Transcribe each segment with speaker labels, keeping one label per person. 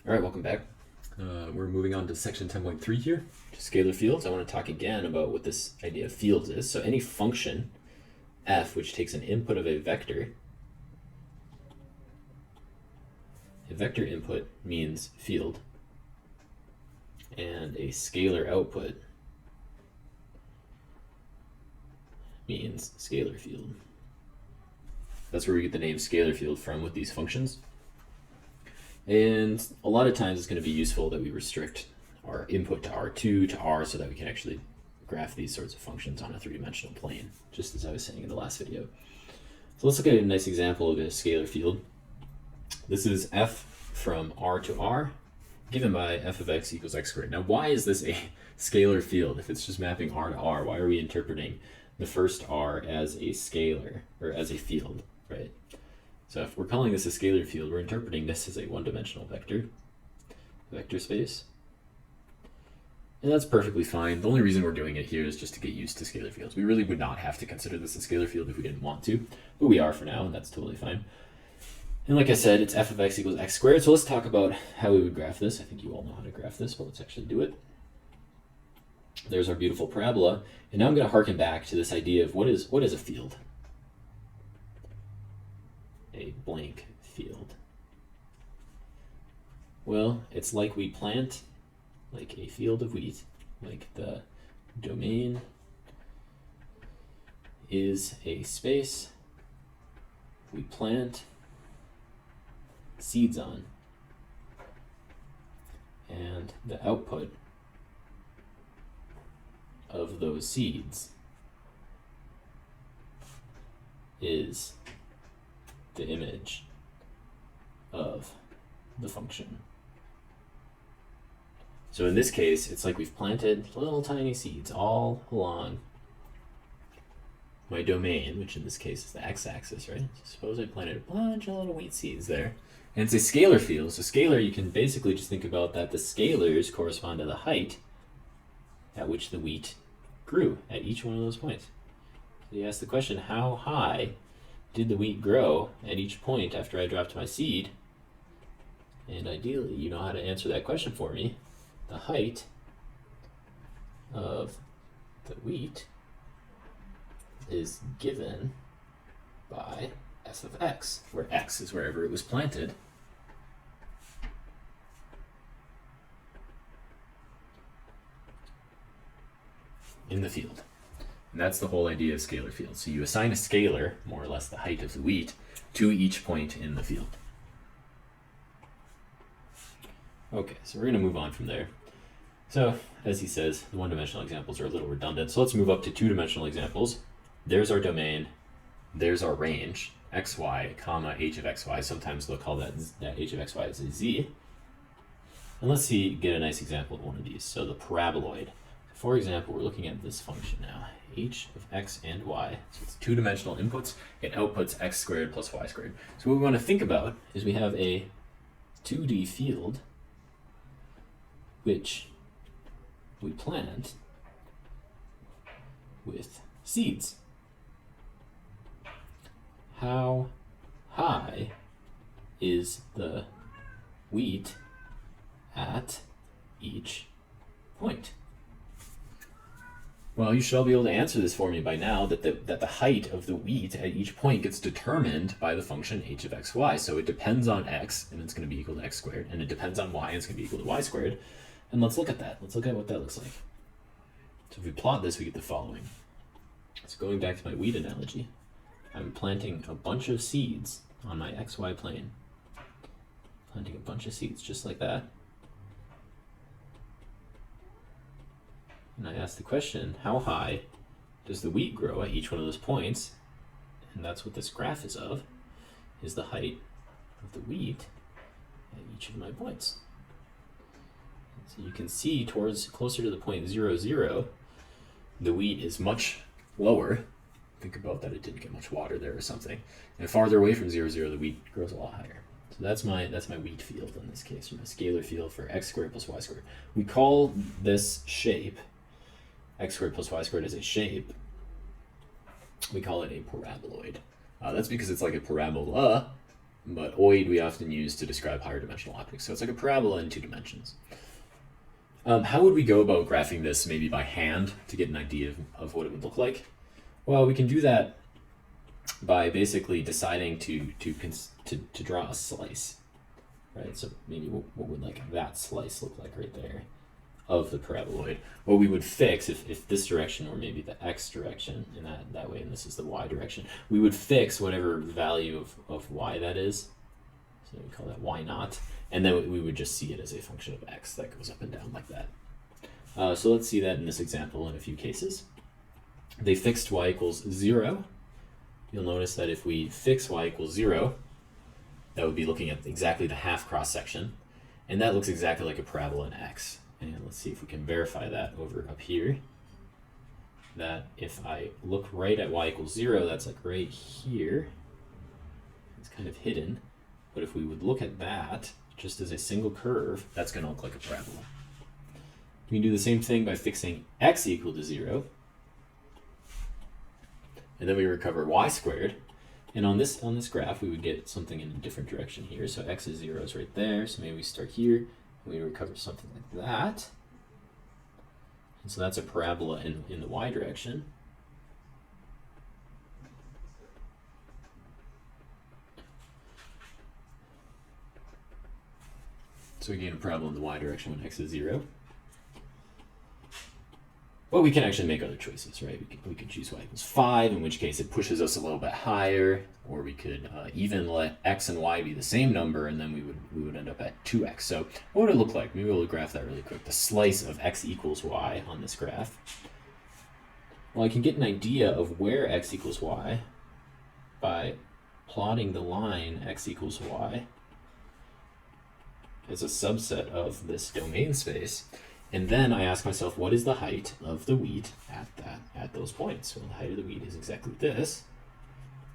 Speaker 1: All right, welcome back. We're moving on to section 10.3 here, scalar fields. I want to talk again about what this idea of fields is. So any function f which takes an input of a vector input means field, and a scalar output means scalar field. That's where we get the name scalar field from with these functions. And a lot of times it's going to be useful that we restrict our input to R2 to R so that we can actually graph these sorts of functions on a three-dimensional plane, just as I was saying in the last video. So let's look at a nice example of a scalar field. This is f from R to R, given by f of x equals x squared. Now, why is this a scalar field? If it's just mapping R to R, why are we interpreting the first R as a scalar, or as a field, right? So if we're calling this a scalar field, we're interpreting this as a one-dimensional vector space. And that's perfectly fine. The only reason we're doing it here is just to get used to scalar fields. We really would not have to consider this a scalar field if we didn't want to, but we are for now, and that's totally fine. And like I said, it's f of x equals x squared. So let's talk about how we would graph this. I think you all know how to graph this, but let's actually do it. There's our beautiful parabola. And now I'm going to harken back to this idea of what is a field? A blank field. Well, it's like we plant like a field of wheat, like the domain is a space we plant seeds on, and the output of those seeds is the image of the function. So in this case, it's like we've planted little tiny seeds all along my domain, which in this case is the x-axis, right? So suppose I planted a bunch of little wheat seeds there. And it's a scalar field. So scalar, you can basically just think about that the scalars correspond to the height at which the wheat grew at each one of those points. So you ask the question, how high did the wheat grow at each point after I dropped my seed? And ideally, you know how to answer that question for me. The height of the wheat is given by f of x, where x is wherever it was planted. In the field. And that's the whole idea of scalar fields. So you assign a scalar, more or less the height of the wheat, to each point in the field. Okay, so we're going to move on from there. So, as he says, the one-dimensional examples are a little redundant. So let's move up to two-dimensional examples. There's our domain. There's our range, xy, comma, h of xy. Sometimes they'll call that h of xy as a z. And let's get a nice example of one of these. So the paraboloid. For example, we're looking at this function now, h of x and y. So it's two-dimensional inputs. It outputs x squared plus y squared. So what we want to think about is we have a 2D field which we plant with seeds. How high is the wheat at each point? Well, you should all be able to answer this for me by now, that the height of the wheat at each point gets determined by the function h of xy. So it depends on x, and it's going to be equal to x squared, and it depends on y, and it's going to be equal to y squared. And let's look at that. Let's look at what that looks like. So if we plot this, we get the following. So going back to my wheat analogy, I'm planting a bunch of seeds on my xy plane. Planting a bunch of seeds just like that. And I ask the question, how high does the wheat grow at each one of those points? And that's what this graph is of, is the height of the wheat at each of my points. So you can see closer to the point 0, 0, the wheat is much lower. Think about that, it didn't get much water there or something. And farther away from 0, 0, the wheat grows a lot higher. So that's my wheat field in this case, or my scalar field for x squared plus y squared. We call this shape, x squared plus y squared, as a shape. We call it a paraboloid. That's because it's like a parabola, but oid we often use to describe higher dimensional objects. So it's like a parabola in 2 dimensions. How would we go about graphing this maybe by hand to get an idea of what it would look like? Well, we can do that by basically deciding to draw a slice, right? So maybe what would like that slice look like right there of the paraboloid? What we would fix if this direction, or maybe the x direction in that way, and this is the y direction, we would fix whatever value of y that is. So we call that y naught. And then we would just see it as a function of x that goes up and down like that. So let's see that in this example in a few cases. They fixed y equals 0. You'll notice that if we fix y equals 0, that would be looking at exactly the half cross section. And that looks exactly like a parabola in x. And let's see if we can verify that over up here. That if I look right at y equals 0, that's like right here. It's kind of hidden. But if we would look at that just as a single curve, that's going to look like a parabola. We can do the same thing by fixing x equal to 0. And then we recover y squared. And on this graph, we would get something in a different direction here. So x is 0 is right there. So maybe we start here, and we recover something like that. And so that's a parabola in the y direction. So we gain a parabola in the y direction when x is 0. But we can actually make other choices, right? We could choose y equals 5, in which case it pushes us a little bit higher, or we could even let x and y be the same number, and then we would end up at 2x. So what would it look like? Maybe we'll graph that really quick. The slice of x equals y on this graph. Well, I can get an idea of where x equals y by plotting the line x equals y as a subset of this domain space. And then I ask myself, what is the height of the wheat at those points? Well, the height of the wheat is exactly this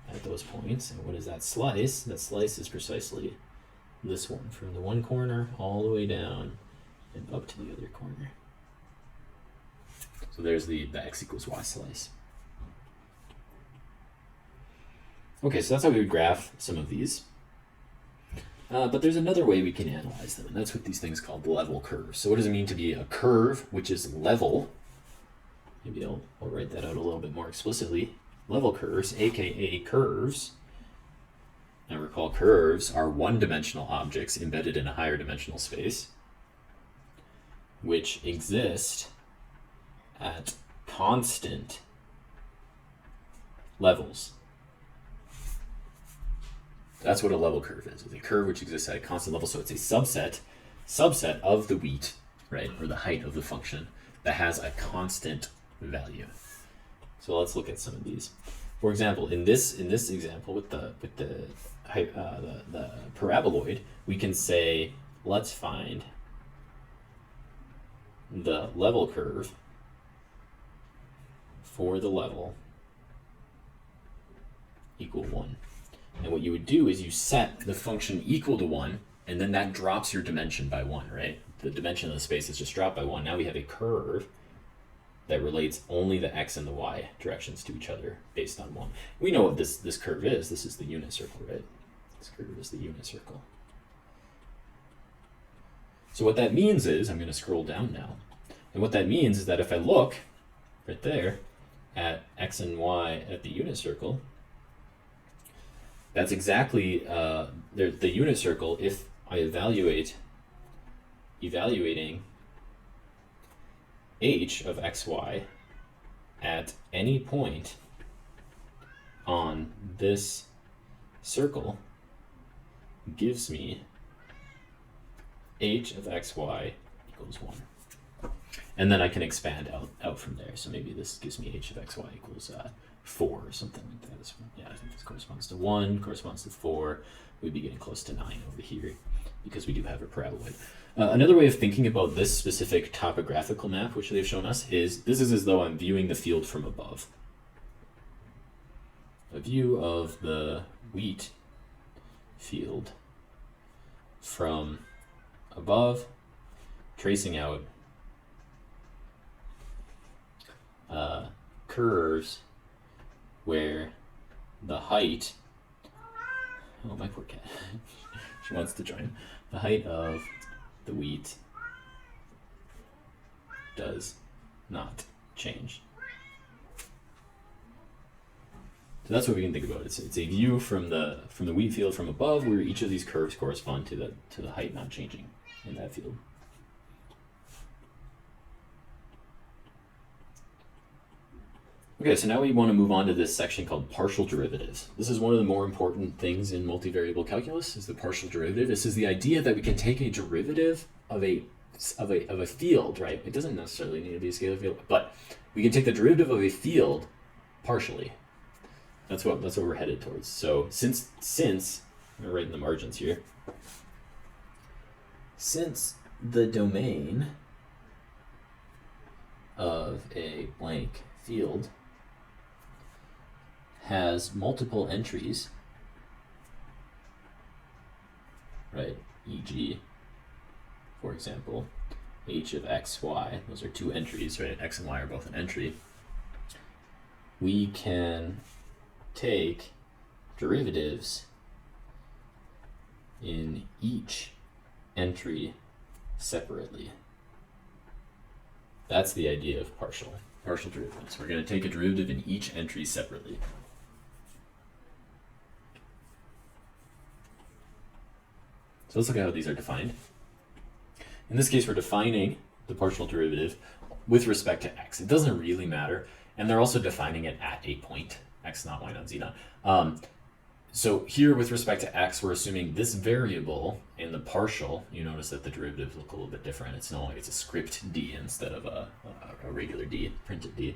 Speaker 1: at those points. And what is that slice? That slice is precisely this one, from the one corner all the way down and up to the other corner. So there's the x equals y slice. Okay, so that's how we would graph some of these. But there's another way we can analyze them, and that's with these things called level curves. So what does it mean to be a curve which is level? Maybe I'll write that out a little bit more explicitly. Level curves, aka curves. Now recall, curves are one-dimensional objects embedded in a higher dimensional space, which exist at constant levels. That's what a level curve is. It's a curve which exists at a constant level. So it's a subset of the wheat, right, or the height of the function that has a constant value. So let's look at some of these. For example, in this example with the paraboloid, we can say, let's find the level curve for the level equal 1. And what you would do is you set the function equal to 1, and then that drops your dimension by 1, right? The dimension of the space is just dropped by 1. Now we have a curve that relates only the x and the y directions to each other based on 1. We know what this curve is. This is the unit circle, right? This curve is the unit circle. So what that means is, I'm going to scroll down now, and what that means is that if I look right there at x and y at the unit circle, that's exactly the unit circle if I evaluating h of xy at any point on this circle gives me h of xy equals 1. And then I can expand out from there. So maybe this gives me h of xy equals 4 or something like that. Yeah, I think this corresponds to 1, corresponds to 4. We'd be getting close to 9 over here because we do have a paraboloid. Another way of thinking about this specific topographical map, which they've shown us, is this is as though I'm viewing the field from above. A view of the wheat field from above, tracing out curves where the height Oh, my poor cat. She wants to join. The height of the wheat does not change. So that's what we can think about. It's a view from the wheat field from above, where each of these curves correspond to the height not changing in that field. Okay, so now we want to move on to this section called partial derivatives. This is one of the more important things in multivariable calculus, is the partial derivative. This is the idea that we can take a derivative of a field, right? It doesn't necessarily need to be a scalar field, but we can take the derivative of a field partially. That's what we're headed towards. So since I'm gonna write in the margins here, since the domain of a blank field has multiple entries, right? E.g., for example, h of x, y, those are two entries, right? X and y are both an entry. We can take derivatives in each entry separately. That's the idea of partial derivatives. We're going to take a derivative in each entry separately. So let's look at how these are defined. In this case, we're defining the partial derivative with respect to x. It doesn't really matter. And they're also defining it at a point, x naught, y naught, z naught. So here with respect to x, we're assuming this variable in the partial, you notice that the derivatives look a little bit different. It's a script d instead of a regular d, printed d.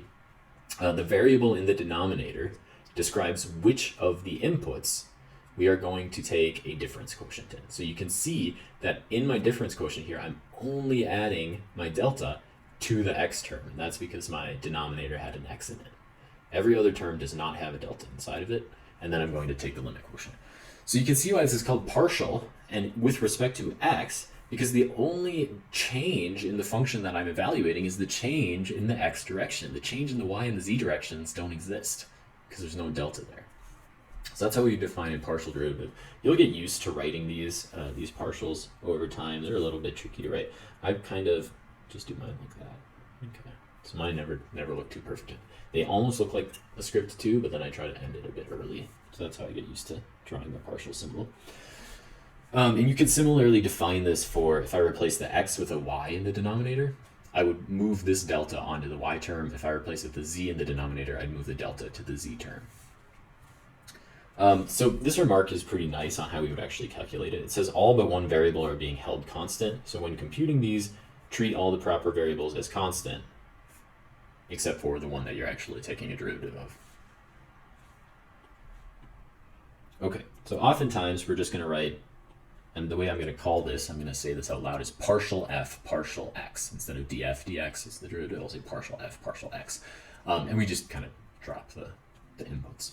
Speaker 1: The variable in the denominator describes which of the inputs we are going to take a difference quotient in. So you can see that in my difference quotient here, I'm only adding my delta to the x term. And that's because my denominator had an x in it. Every other term does not have a delta inside of it. And then I'm going to take the limit quotient. So you can see why this is called partial, and with respect to x, because the only change in the function that I'm evaluating is the change in the x direction. The change in the y and the z directions don't exist because there's no delta there. So that's how we define a partial derivative. You'll get used to writing these partials over time. They're a little bit tricky to write. I kind of just do mine like that. Okay. So mine never look too perfect. They almost look like a script too, but then I try to end it a bit early. So that's how I get used to drawing the partial symbol. And you can similarly define this for, if I replace the x with a y in the denominator, I would move this delta onto the y term. If I replace it with the z in the denominator, I'd move the delta to the z term. So this remark is pretty nice on how we would actually calculate it. It says all but one variable are being held constant. So when computing these, treat all the proper variables as constant, except for the one that you're actually taking a derivative of. Okay, so oftentimes we're just going to write, and the way I'm going to call this, I'm going to say this out loud, is partial f, partial x. Instead of df, dx is the derivative, I'll say partial f, partial x. And we just kind of drop the inputs.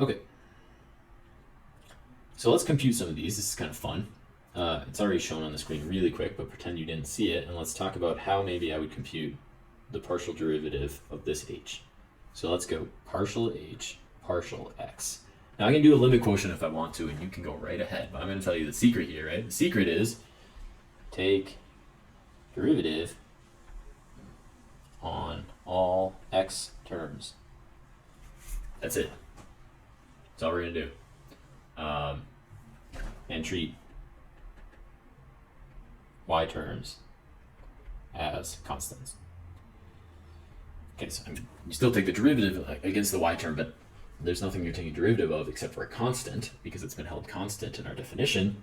Speaker 1: Okay, so let's compute some of these. This is kind of fun. It's already shown on the screen really quick, but pretend you didn't see it, and let's talk about how maybe I would compute the partial derivative of this h. So let's go partial h, partial x. Now I can do a limit quotient if I want to, and you can go right ahead, but I'm going to tell you the secret here, right? The secret is take derivative on all x terms. That's it. That's all we're going to do. And treat y terms as constants. Okay, so you still take the derivative against the y term, but there's nothing you're taking a derivative of except for a constant, because it's been held constant in our definition.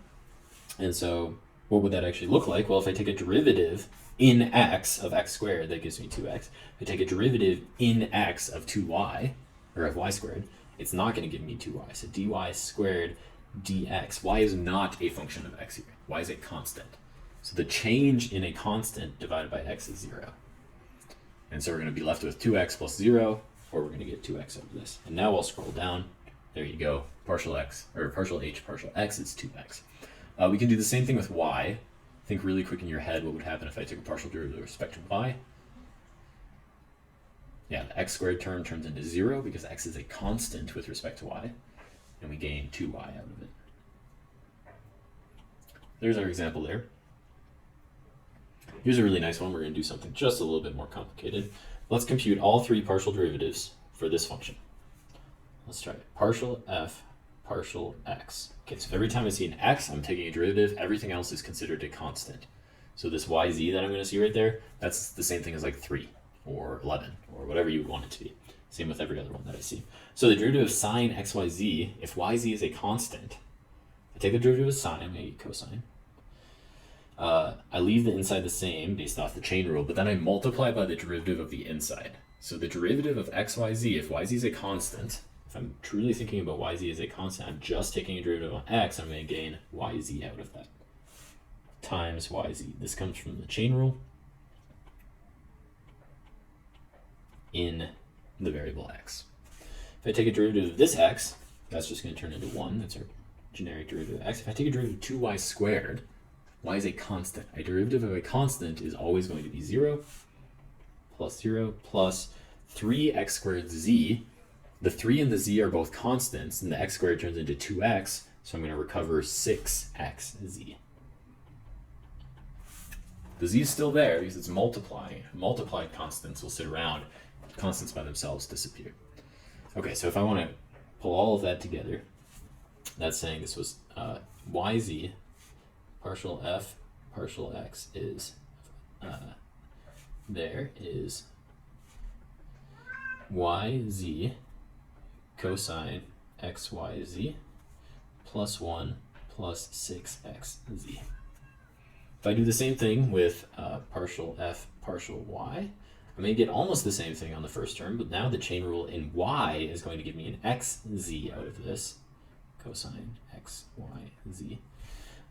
Speaker 1: And so what would that actually look like? Well, if I take a derivative in x of x squared, that gives me 2x. If I take a derivative in x of 2y, or of y squared, it's not going to give me 2y. So dy squared dx. Y is not a function of x here. Y is a constant. So the change in a constant divided by x is 0. And so we're going to be left with 2x plus 0, or we're going to get 2x out of this. And now I'll scroll down. There you go. Partial x, or partial h, partial x is 2x. We can do the same thing with y. Think really quick in your head what would happen if I took a partial derivative with respect to y. Yeah, the x squared term turns into 0 because x is a constant with respect to y. and we gain 2y out of it. There's our example there. Here's a really nice one. We're going to do something just a little bit more complicated. Let's compute all three partial derivatives for this function. Let's try it. Partial f partial x. Okay, so every time I see an x, I'm taking a derivative. Everything else is considered a constant. So this yz that I'm going to see right there, that's the same thing as like 3 or 11 or whatever you would want it to be. Same with every other one that I see. So the derivative of sine xyz, if yz is a constant, I take the derivative of sine, I'm going to get cosine. I leave the inside the same based off the chain rule, but then I multiply by the derivative of the inside. So the derivative of xyz, if yz is a constant, if I'm truly thinking about yz as a constant, I'm just taking a derivative on x, I'm going to gain yz out of that, times yz. This comes from the chain rule in the variable x. If I take a derivative of this x, that's just going to turn into 1. That's our generic derivative of x. If I take a derivative of 2y squared, y is a constant. A derivative of a constant is always going to be 0 plus 3x squared z. The 3 and the z are both constants, and the x squared turns into 2x, so I'm going to recover 6xz. The z is still there because it's multiplying. Multiplied constants will sit around. Constants by themselves disappear. Okay, so if I want to pull all of that together, that's saying this was yz partial f partial x is there is yz cosine xyz plus 1 plus 6xz. If I do the same thing with partial f partial y, I'm going to get almost the same thing on the first term, but now the chain rule in y is going to give me an xz out of this, cosine xyz.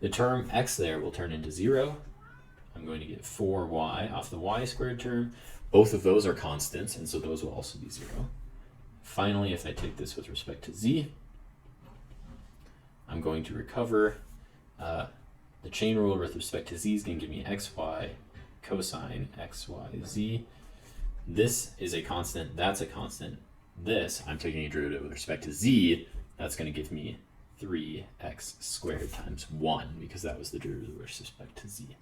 Speaker 1: The term x there will turn into 0. I'm going to get 4y off the y squared term. Both of those are constants, and so those will also be 0. Finally, if I take this with respect to z, I'm going to recover the chain rule with respect to z is going to give me xy cosine xyz. This is a constant, that's a constant. This, I'm taking a derivative with respect to z, that's going to give me 3x squared times 1, because that was the derivative with respect to z.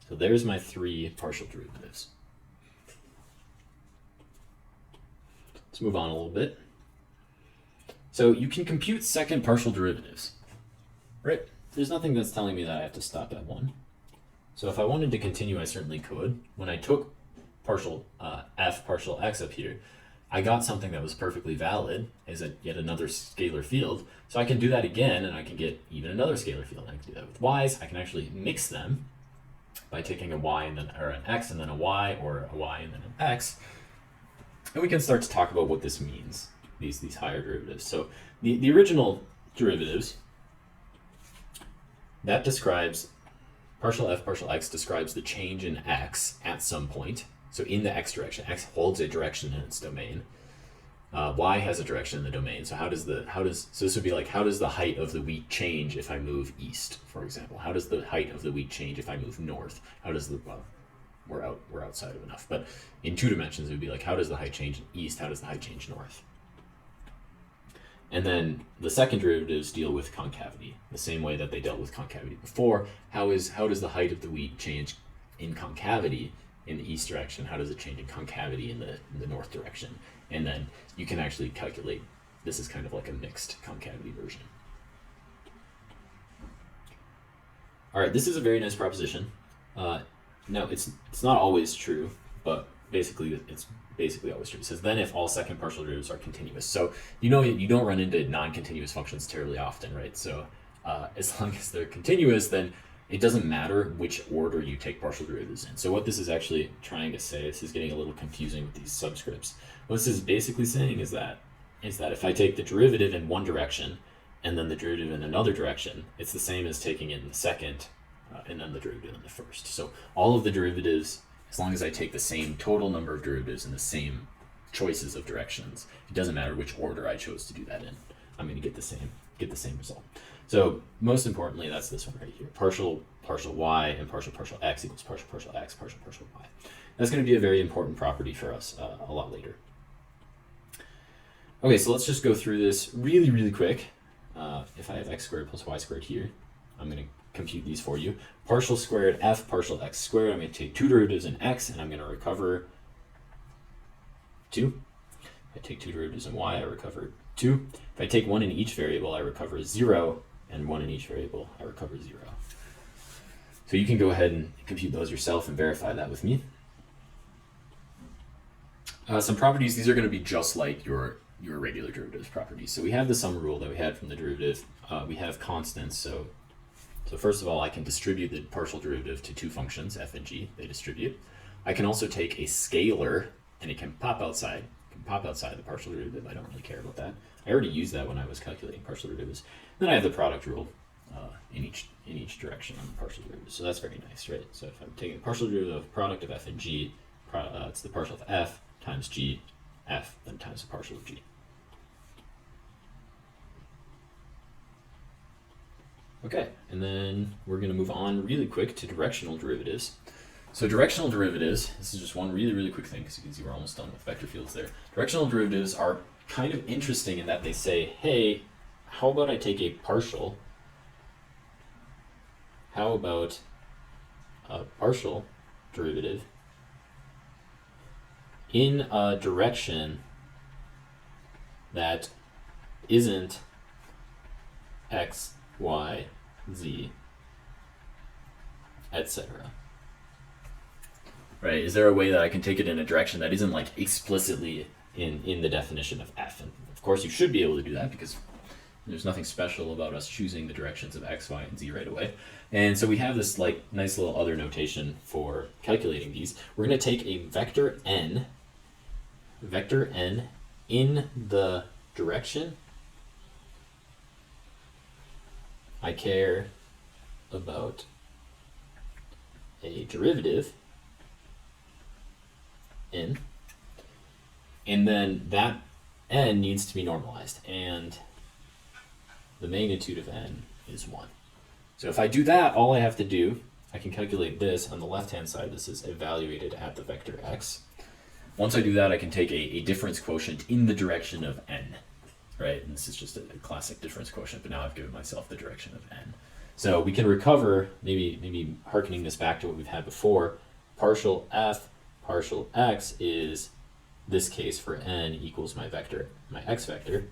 Speaker 1: So there's my 3 partial derivatives. Let's move on a little bit. So you can compute second partial derivatives, right? There's nothing that's telling me that I have to stop at 1. So if I wanted to continue, I certainly could. When I took partial f partial x up here, I got something that was perfectly valid as yet another scalar field. So I can do that again, and I can get even another scalar field. I can do that with y's. I can actually mix them by taking a y and then or an x and then a y, or a y and then an x. And we can start to talk about what this means, these higher derivatives. So the original derivatives, that describes partial f partial x describes the change in x at some point. So in the x direction, x holds a direction in its domain. Y has a direction in the domain. So so this would be like, how does the height of the wheat change if I move east, for example? How does the height of the wheat change if I move north? How does the, well, we're outside of enough, but in 2 dimensions, it would be like, how does the height change east? How does the height change north? And then the second derivatives deal with concavity, the same way that they dealt with concavity before. How does the height of the wheat change in concavity in the east direction? How does it change in concavity in the north direction? And then you can actually calculate, this is kind of like a mixed concavity version. All right, this is a very nice proposition. No, it's not always true, but basically it's basically always true. It says, then if all second partial derivatives are continuous. So you don't run into non-continuous functions terribly often, right? So as long as they're continuous, then it doesn't matter which order you take partial derivatives in. So what this is actually trying to say, this is getting a little confusing with these subscripts. What this is basically saying is that if I take the derivative in one direction and then the derivative in another direction, it's the same as taking it in the second and then the derivative in the first. So all of the derivatives, as long as I take the same total number of derivatives in the same choices of directions, it doesn't matter which order I chose to do that in. I'm going to get the same result. So most importantly, that's this one right here. Partial y and partial x equals partial x, partial y. That's going to be a very important property for us a lot later. Okay, so let's just go through this really, really quick. if I have x squared plus y squared here, I'm going to compute these for you. Partial squared f partial x squared, I'm going to take two derivatives in x, and I'm going to recover 2. If I take two derivatives in y, I recover 2. If I take one in each variable, I recover 0, and one in each variable, I recover 0. So you can go ahead and compute those yourself and verify that with me. Some properties, these are going to be just like your regular derivatives properties. So we have the sum rule that we had from the derivative. We have constants. So first of all, I can distribute the partial derivative to two functions, f and g. They distribute. I can also take a scalar, and it can pop outside. It can pop outside the partial derivative. I don't really care about that. I already used that when I was calculating partial derivatives. Then I have the product rule in each direction on the partial derivative. So that's very nice, right? So if I'm taking the partial derivative of product of f and g, it's the partial of f times g, f, then times the partial of g. Okay, and then we're going to move on really quick to directional derivatives. So directional derivatives, this is just one really quick thing, because you can see we're almost done with vector fields there. Directional derivatives are kind of interesting in that they say, hey, how about I take a partial? How about a partial derivative in a direction that isn't x, y, z, etc. Right? Is there a way that I can take it in a direction that isn't like explicitly in the definition of f? And of course you should be able to do that, because there's nothing special about us choosing the directions of x, y, and z right away. And so we have this like nice little other notation for calculating these. We're going to take a vector n in the direction I care about a derivative in, and then that n needs to be normalized, and the magnitude of n is 1. So if I do that, all I have to do, I can calculate this. On the left-hand side, this is evaluated at the vector x. Once I do that, I can take a difference quotient in the direction of n, right? And this is just a classic difference quotient, but now I've given myself the direction of n. So we can recover, maybe hearkening this back to what we've had before, partial f partial x is this case for n equals my vector, my x vector.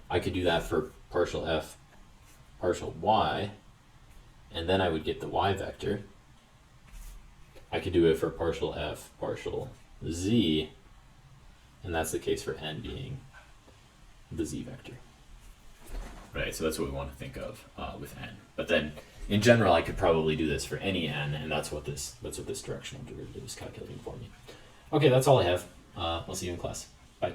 Speaker 1: I could do that for partial f partial y, and then I would get the y vector. I could do it for partial f partial z, and that's the case for n being the z vector. Right, so that's what we want to think of with n. But then, in general, I could probably do this for any n, and that's what this directional derivative is calculating for me. Okay, that's all I have. I'll see you in class. Bye.